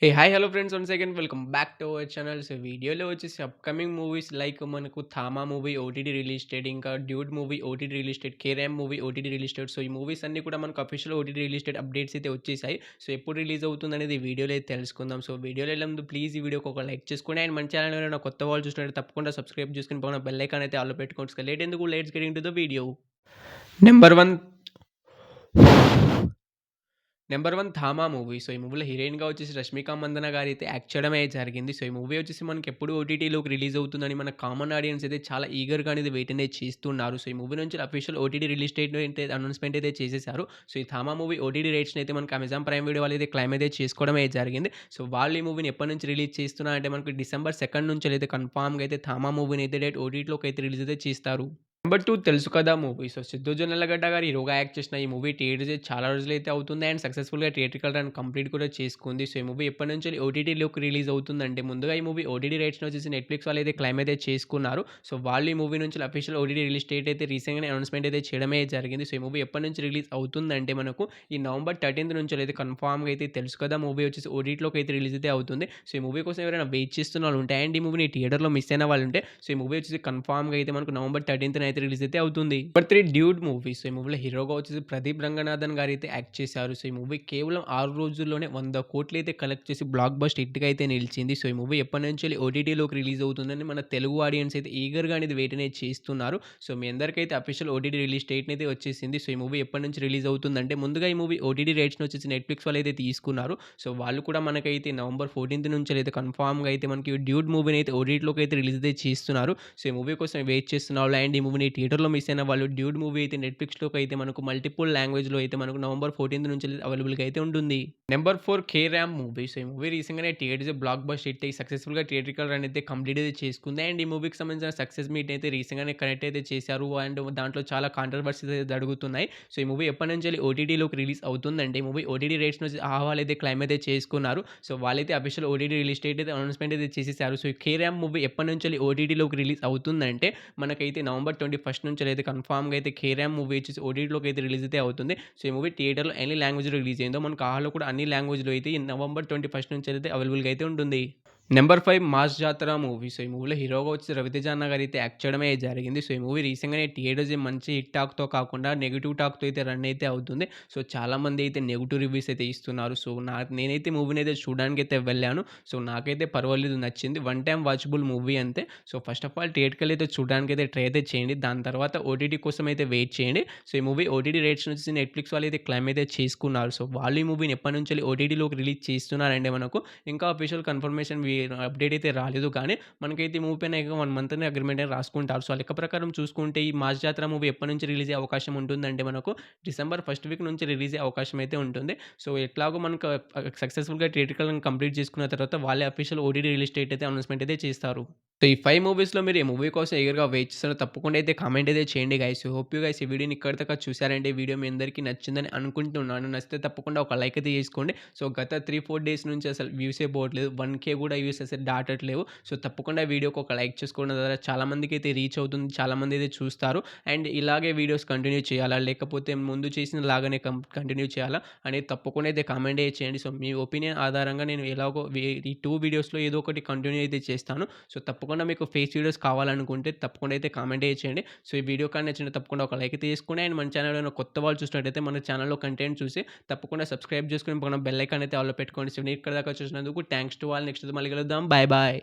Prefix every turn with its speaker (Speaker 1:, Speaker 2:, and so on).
Speaker 1: Hey hi hello friends once again welcome back to our channel. So వీడియోలో వచ్చేసి upcoming movies like మనకు 'Thama' movie OTT release date, ఇంకా 'Dude' movie OTT release date, 'కేరామ్' movie OTT release date. So ఈ movies అన్నీ కూడా మనకు official OTT release date updates అయితే వచ్చేసాయి. సో ఎప్పుడు రిలీజ్ అవుతుందనేది ఈ వీడియోలో అయితే తెలుసుకుందాం. సో వీడియోలో వెళ్ళే ముందు ప్లీజ్ ఈ వీడియోకి ఒక లైక్ చేసుకోండి. అండ్ మన ఛానల్ ఎవరైనా కొత్త వాళ్ళు చూసినట్టు తప్పకుండా సబ్స్క్రైబ్ చేసుకుని పక్కన బెల్ ఐకాన్ అయితే ఆల్లో పెట్టుకోండి. సో లేట్ ఎందుకు, let's get into the video. Number 1 number 1 'Thama' movie. So, ఈ మూవీలో హీరోయిన్‌గా వచ్చేసి 'రష్మిక మందన' గారైతే యాక్ట్ చేయడమే జరిగింది. సో, ఈ మూవీ వచ్చేసి మనకెప్పుడు ఓటీటీలోకి రిలీజ్ అవుతుందని మన కామన్ ఆడియన్స్ అయితే చాలా ఈగర్‌గా అనేది వెయిట్ అనేది చేస్తున్నారు. సో, ఈ మూవీ నుంచి అఫీషియల్ ఓటీటీ రిలీజ్ డేట్ అయితే అనౌన్స్‌మెంట్ అయితే చేసేసారు. సో, ఈ 'థామా' మూవీ ఓటీటీ రైట్స్‌ని అయితే మనకు అమెజాన్ ప్రైమ్ వీడియో వాళ్ళైతే క్లెయిమ్ అయితే చేసుకోవడమే జరిగింది. సో, వాళ్ళు ఈ మూవీని ఎప్పటి నుంచి రిలీజ్ చేస్తున్నారంటే మనకు డిసెంబర్ 2 నుంచి అయితే కన్ఫర్మ్‌గా అయితే 'థామా' మూవీని అయితే డైరెక్ట్ ఓటీటీలోకి అయితే రిలీజ్ అయితే చేస్తారు. నెంబర్ 2 తెలుసు కదా మూవీ. సో 'సిద్దు జొన్నలగడ్డ' గారు హీరోగా యాక్ట్ చేసిన ఈ మూవీ థియేటర్స్ చాలా రోజులైతే అవుతుంది అండ్ సక్సెస్‌ఫుల్‌గా థియేట్రికల్ రన్ కంప్లీట్ కూడా చేసుకుంది. సో ఈ మూవీ ఎప్పటినుంచి ఓటీటీలోకి రిలీజ్ అవుతుందంటే ముందుగా ఈ మూవీ ఓటీటీ రైట్స్‌ని వచ్చేసి నెట్‌ఫ్లిక్స్ వాళ్ళైతే క్లెయిమ్ అయితే చేసుకున్నారు. సో వాళ్ళు ఈ మూవీ నుంచి అఫీషియల్ ఓటీటీ రిలీజ్ డేట్ అయితే రీసెంట్‌గానే అనౌన్స్‌మెంట్ అయితే చేయడమే జరిగింది. సో ఈ మూవీ ఎప్పటి నుంచి రిలీజ్ అవుతుందంటే మనకు ఈ నవంబర్ 13 నుంచి అయితే కన్ఫర్మ్‌గా అయితే తెలుసు కదా మూవీ వచ్చేసి ఓటీటీలోకి అయితే రిలీజ్ అయితే అవుతుంది. సో ఈ మూవీ కోసం ఎవరైనా వెయిట్ చేస్తున్న వాళ్ళు ఉంటే అండ్ ఈ మూవీని థియేటర్‌లో మిస్ అయిన వాళ్ళు ఉంటే సో ఈ మూవీ వచ్చేసి కన్ఫర్మ్‌గా అయితే మనకు నవంబర్ 13 అయితే రిలీజ్ అయితే అవుతుంది. Number 3 dude movie. సో ఈ మూవీలో హీరోగా వచ్చేసి ప్రదీప్ రంగనాథన్ గారు అయితే యాక్ట్ చేశారు. సో ఈ మూవీ కేవలం 6 రోజుల్లోనే 100 కోట్లు అయితే కలెక్ట్ చేసి బ్లాక్ బస్టర్ హిట్‌గా అయితే నిలిచింది. సో ఈ మూవీ ఎప్పటినుంచి ఓటీటీలోకి రిలీజ్ అవుతుందని మన తెలుగు ఆడియన్స్ అయితే ఈగర్‌గా అనేది వెయిట్ అనేది చేస్తున్నారు. సో మీ అందరికైతే అఫీషియల్ ఓటీటీ రిలీజ్ డేట్ అయితే వచ్చేసింది. సో ఈ మూవీ ఎప్పటి నుంచి రిలీజ్ అవుతుందంటే ముందుగా ఈ మూవీ ఓటీటీ రైట్స్‌ని వచ్చేసి నెట్‌ఫ్లిక్స్ వాళ్ళు అయితే తీసుకున్నారు. సో వాళ్ళు కూడా మనకైతే నవంబర్ 14 నుంచి అయితే కన్ఫర్మ్‌గా అయితే మనకి డ్యూడ్ మూవీని అయితే ఓటీటీలోకి అయితే రిలీజ్ అయితే చేస్తున్నారు. సో ఈ మూవీ కోసం వెయిట్ చేస్తున్న వాళ్ళు అండ్ ఈ మూవీని థియేటర్‌లో మిస్ అయిన వాళ్ళు డ్యూడ్ మూవీ అయితే నెట్‌ఫ్లిక్స్‌లోకి అయితే మనకు మల్టిపుల్ లాంగ్వేజ్‌లో అయితే మనకు నవంబర్ 14 నుంచి అవైలబుల్‌గా అయితే ఉంటుంది. Number 4 carrom movie. సో ఈ మూవీ రీసెంట్‌గానే థియేటర్స్ బ్లాక్ బస్టర్ హిట్ అయ్యి సక్సెస్‌ఫుల్‌గా థియేట్రికల్ రన్ అయితే కంప్లీట్ అయితే చేసుకుంది. అండ్ ఈ మూవీకి సంబంధించిన సక్సెస్ మీట్ అయితే రీసెంట్‌గానే కనెక్ట్ అయితే చేశారు. అండ్ దాంట్లో చాలా కాంట్రోవర్సీస్ అయితే జరుగుతున్నాయి. సో ఈ మూవీ ఎప్పటినుంచి ఓటీటీలోకి రిలీజ్ అవుతుందంటే ఈ మూవీ ఓటీటీ రైట్స్ నుంచి ఆహ్వాలు అయితే క్లెయిమ్ అయితే చేసుకున్నారు. సో వాళ్ళైతే అఫీషియల్ ఓటీటీ రిలీజ్ డేట్ అయితే అనౌన్స్‌మెంట్ అయితే చేసేసారు. సో ఈ కేరామ్ మూవీ ఎప్పటినుంచి ఓటీటీలోకి రిలీజ్ అవుతుందంటే మనకైతే నవంబర్ 21 నుంచి అయితే కన్ఫర్మ్‌గా అయితే 'కేరామ్' మూవీ వచ్చేసి ఓటీటీలోకి అయితే రిలీజ్ అయితే అవుతుంది. సో ఈ మూవీ థియేటర్‌లో ఎన్ని లాంగ్వేజ్‌లో రిలీజ్ అయిందో మనకు ఆహాలో కూడా అన్ని లాంగ్వేజ్‌లో అయితే ఈ నవంబర్ 21 నుంచి అయితే అవైలబుల్‌గా అయితే ఉంటుంది. నెంబర్ 5 'మాస్ జాతర' మూవీ. సో ఈ మూవీలో హీరోగా వచ్చి రవితేజ అన్న గారైతే యాక్ట్ చేయడమే జరిగింది. సో ఈ మూవీ రీసెంట్‌గానే థియేటర్స్ మంచి హిట్ టాక్‌తో కాకుండా నెగెటివ్ టాక్‌తో అయితే రన్ అయితే అవుతుంది. సో చాలామంది అయితే నెగెటివ్ రివ్యూస్ అయితే ఇస్తున్నారు. సో నేనైతే మూవీని అయితే చూడడానికైతే వెళ్ళాను. సో నాకైతే పర్వాలేదు, నచ్చింది. వన్ టైమ్ వాచబుల్ మూవీ అంతే. సో ఫస్ట్ ఆఫ్ ఆల్ థియేటర్‌కెళ్ళి అయితే చూడడానికైతే ట్రై అయితే చేయండి. దాని తర్వాత ఓటీటీ కోసం అయితే వెయిట్ చేయండి. సో ఈ మూవీ ఓటీటీ రైట్స్ నుంచి నెట్‌ఫ్లిక్స్ వాళ్ళు అయితే క్లెయిమ్ అయితే చేసుకున్నారు. సో వాళ్ళు ఈ మూవీని ఎప్పటినుంచి ఓటీటీలోకి రిలీజ్ చేస్తున్నారంటే మనకు ఇంకా అఫీషియల్ కన్ఫర్మేషన్ అప్డేట్ అయితే రాలేదు. కానీ మనకైతే ఈ మూవీ పైన ఇక 1 మంత్ అనే అగ్రీమెంట్ అని రాసుకుంటారు. సో ఆ లెక్క ప్రకారం చూసుకుంటే ఈ 'మాస్ జాతర' మూవీ ఎప్పటి నుంచి రిలీజ్ అయ్యే అవకాశం ఉంటుందంటే మనకు డిసెంబర్ ఫస్ట్ వీక్ నుంచి రిలీజ్ అయ్యే అవకాశం అయితే ఉంటుంది. సో ఎట్లాగో మనకు సక్సెస్‌ఫుల్‌గా థియేట్రికల్ కంప్లీట్ చేసుకున్న తర్వాత వాళ్ళే అఫీషియల్ ఓటీటీ రిలీజ్ డేట్ అయితే అనౌన్స్‌మెంట్ అయితే చేస్తారు. సో ఈ 5 మూవీస్‌లో మీరు ఏ మూవీ కోసం ఎగర్‌గా వెయిట్ చేస్తారో తప్పకుండా అయితే కామెంట్ అయితే చేయండి గైస్. హోప్ యూ గైస్ ఈ వీడియోని ఇక్కడి దాకా చూసారంటే ఈ వీడియో మీ అందరికీ నచ్చిందని అనుకుంటున్నాను. నచ్చితే తప్పకుండా ఒక లైక్ అయితే చేసుకోండి. సో గత 3, 4 డేస్ నుంచి అసలు వ్యూసే పోవట్లేదు. 1K కూడా వ్యూస్ అసలు దాటట్లేవు. సో తప్పకుండా వీడియోకి ఒక లైక్ చేసుకోవడం ద్వారా చాలామందికి అయితే రీచ్ అవుతుంది. చాలామంది అయితే చూస్తారు. అండ్ ఇలాగే వీడియోస్ కంటిన్యూ చేయాలా? లేకపోతే ముందు చేసిన లాగానే కంటిన్యూ చేయాలా? అనేది తప్పకుండా అయితే కామెంట్ అయితే చేయండి. సో మీ ఒపీనియన్ ఆధారంగా నేను ఎలాగో ఈ 2 వీడియోస్‌లో ఏదో ఒకటి కంటిన్యూ అయితే చేస్తాను. సో తప్పకుండా మీకు ఫేస్ వీడియోస్ కావాలనుకుంటే తప్పకుండా అయితే కామెంట్ అయితే చేయండి. సో ఈ వీడియో కానీ నచ్చితే తప్పకుండా ఒక లైక్ అయితే చేసుకోండి. అండ్ మన ఛానల్ ఏమైనా కొత్త వాళ్ళు చూసినట్టయితే మన ఛానల్‌లో కంటెంట్ చూసి తప్పకుండా సబ్స్క్రైబ్ చేసుకొని పక్కన బెల్ ఐకాన్ అయితే ఆల్‌లో పెట్టుకోండి. సో నేను ఇక్కడ దాకా చూసినందుకు థాంక్స్ టు ఆల్. నెక్స్ట్ మళ్ళీ కలుద్దాం. Bye bye.